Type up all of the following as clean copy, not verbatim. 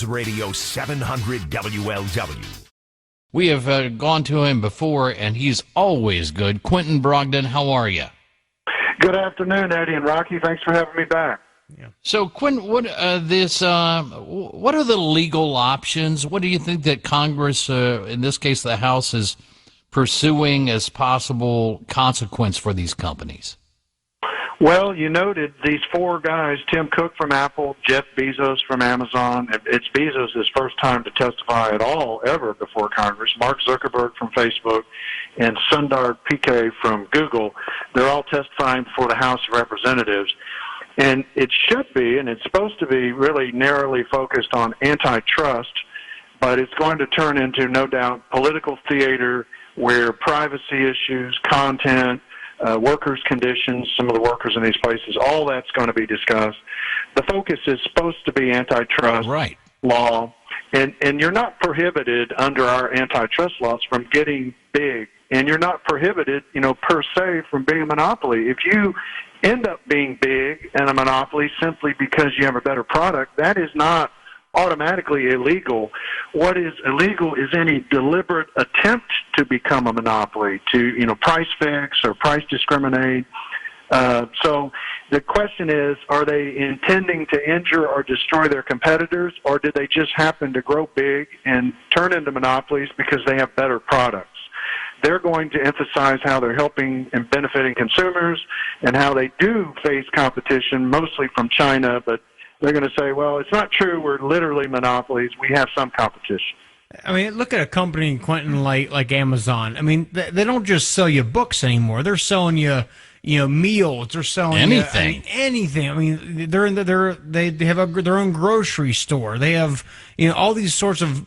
Newsradio 700 WLW. We have gone to him before, and he's always good. Quentin Brogdon, how are you? Good afternoon, Eddie and Rocky. Thanks for having me back. Yeah. So, Quentin, what are the legal options? What do you think that Congress, in this case the House, is pursuing as possible consequence for these companies? Well, you noted these four guys, Tim Cook from Apple, Jeff Bezos from Amazon. It's Bezos' first time to testify at all ever before Congress. Mark Zuckerberg from Facebook and Sundar Pichai from Google. They're all testifying before the House of Representatives. And it should be, and it's supposed to be, really narrowly focused on antitrust, but it's going to turn into, no doubt, political theater where privacy issues, content, workers' conditions, some of the workers in these places, all that's going to be discussed. The focus is supposed to be antitrust law, and you're not prohibited under our antitrust laws from getting big, and you're not prohibited, per se, from being a monopoly. If you end up being big and a monopoly simply because you have a better product, that is not automatically illegal. What is illegal is any deliberate attempt to become a monopoly, to price fix or price discriminate. So the question is, are they intending to injure or destroy their competitors, or did they just happen to grow big and turn into monopolies because they have better products? They're going to emphasize how they're helping and benefiting consumers and how they do face competition, mostly from China, but they're going to say, well, it's not true. We're literally monopolies. We have some competition. I mean, look at a company, Quentin, like Amazon. I mean, they don't just sell you books anymore. They're selling you, meals. They're selling anything. Anything. I mean, they have their own grocery store. They have, all these sorts of,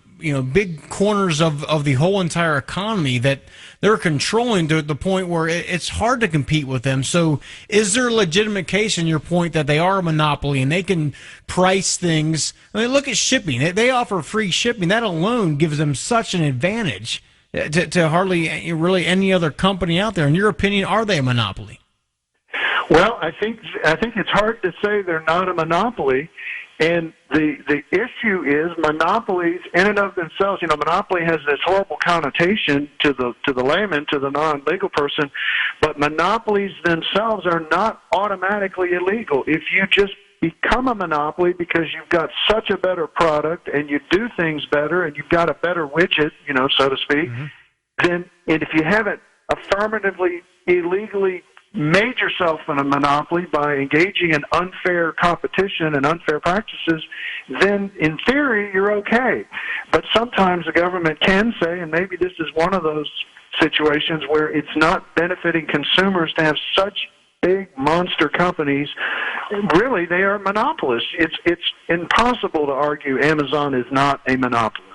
big corners of the whole entire economy that they're controlling to the point where it's hard to compete with them. So is there a legitimate case in your point that they are a monopoly and they can price things? I mean, look at shipping. They offer free shipping. That alone gives them such an advantage to hardly really any other company out there. In your opinion, are they a monopoly? Well, I think it's hard to say they're not a monopoly. And the issue is monopolies in and of themselves. Monopoly has this horrible connotation to the layman, to the non-legal person, but monopolies themselves are not automatically illegal. If you just become a monopoly because you've got such a better product and you do things better and you've got a better widget, so to speak, then, and if you haven't affirmatively, illegally made yourself in a monopoly by engaging in unfair competition and unfair practices, then in theory you're okay. But sometimes the government can say, and maybe this is one of those situations where it's not benefiting consumers to have such big monster companies. Really, they are monopolists. It's impossible to argue Amazon is not a monopolist.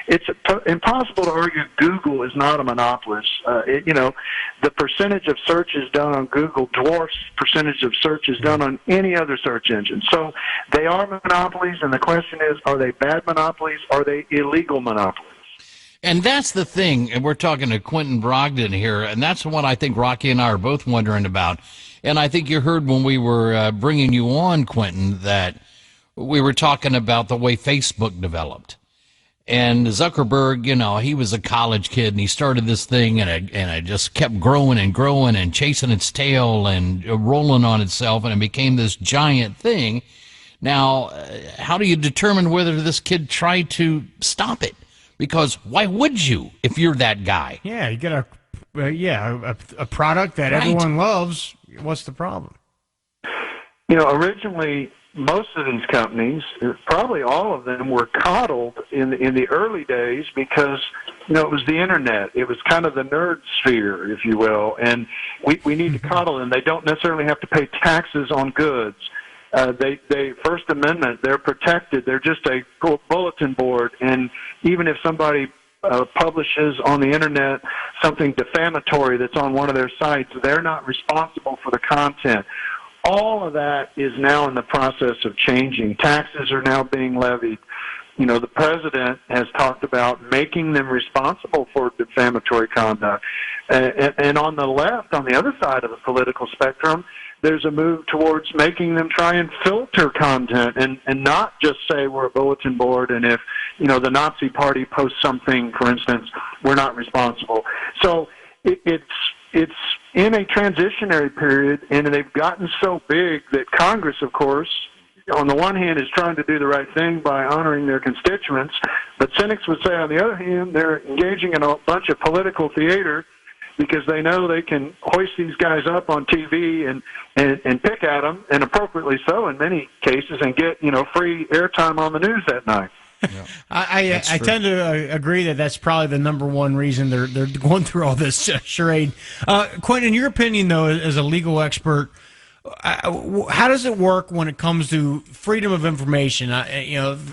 It's impossible to argue Google is not a monopolist. The percentage of searches done on Google dwarfs percentage of searches done on any other search engine. So they are monopolies, and the question is, are they bad monopolies? Are they illegal monopolies? And that's the thing, and we're talking to Quentin Brogdon here, and that's what I think Rocky and I are both wondering about. And I think you heard when we were bringing you on, Quentin, that we were talking about the way Facebook developed. And Zuckerberg, he was a college kid, and he started this thing, and it just kept growing and growing and chasing its tail and rolling on itself, and it became this giant thing. Now, how do you determine whether this kid tried to stop it? Because why would you if you're that guy? Yeah, you get a product that everyone loves. What's the problem? Originally, most of these companies, probably all of them, were coddled in the early days because, it was the internet. It was kind of the nerd sphere, if you will, and we need to coddle them. They don't necessarily have to pay taxes on goods. They First Amendment, they're protected. They're just a bulletin board, and even if somebody publishes on the internet something defamatory that's on one of their sites, they're not responsible for the content. All of that is now in the process of changing. Taxes are now being levied. The president has talked about making them responsible for defamatory conduct. And on the left, on the other side of the political spectrum, there's a move towards making them try and filter content and not just say we're a bulletin board, and if, the Nazi Party posts something, for instance, we're not responsible. So it's in a transitionary period, and they've gotten so big that Congress, of course, on the one hand, is trying to do the right thing by honoring their constituents, but cynics would say, on the other hand, they're engaging in a bunch of political theater because they know they can hoist these guys up on TV and pick at them, and appropriately so in many cases, and get free airtime on the news that night. Yeah. I tend to agree that that's probably the number one reason they're going through all this charade. Quentin, in your opinion, though, as a legal expert, how does it work when it comes to freedom of information?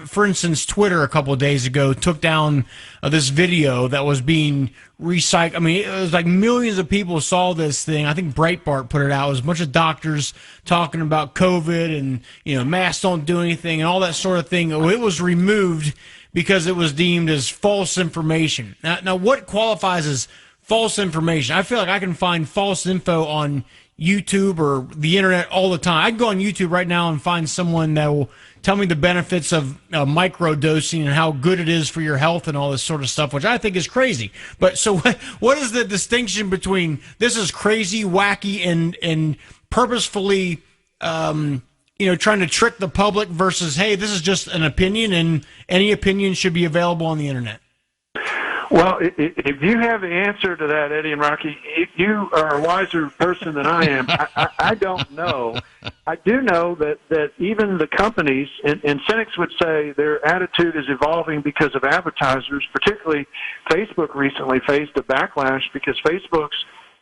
For instance, Twitter a couple of days ago took down this video that was being recycled. I mean, it was like millions of people saw this thing. I think Breitbart put it out. It was a bunch of doctors talking about COVID and, masks don't do anything and all that sort of thing. It was removed because it was deemed as false information. Now what qualifies as false information? I feel like I can find false info on YouTube or the internet all the time. I can go on YouTube right now and find someone that will tell me the benefits of microdosing and how good it is for your health and all this sort of stuff, which I think is crazy. But so what is the distinction between this is crazy, wacky, and purposefully, trying to trick the public versus, hey, this is just an opinion and any opinion should be available on the internet? Well, if you have the answer to that, Eddie and Rocky, you are a wiser person than I am. I don't know. I do know that even the companies, and cynics would say their attitude is evolving because of advertisers, particularly Facebook recently faced a backlash because Facebook's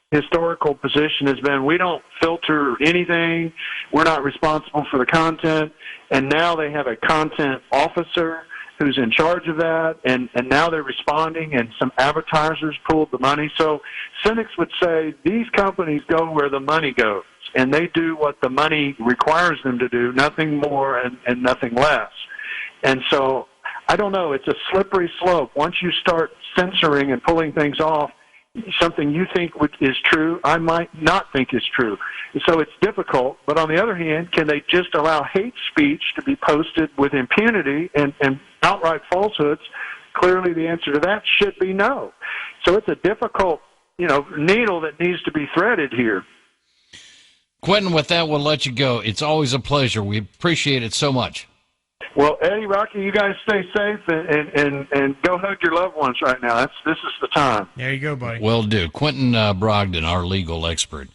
historical position has been we don't filter anything, we're not responsible for the content, and now they have a content officer who's in charge of that, and now they're responding, and some advertisers pulled the money. So cynics would say these companies go where the money goes, and they do what the money requires them to do, nothing more and nothing less. And so I don't know, it's a slippery slope. Once you start censoring and pulling things off, something you think is true, I might not think is true. So it's difficult, but on the other hand, can they just allow hate speech to be posted with impunity and outright falsehoods? Clearly the answer to that should be no. So it's a difficult, needle that needs to be threaded here. Quentin, with that, we'll let you go. It's always a pleasure. We appreciate it so much. Well, Eddie, Rocky, you guys stay safe and go hug your loved ones right now. This is the time. There you go, buddy. Will do. Quentin Brogdon, our legal expert.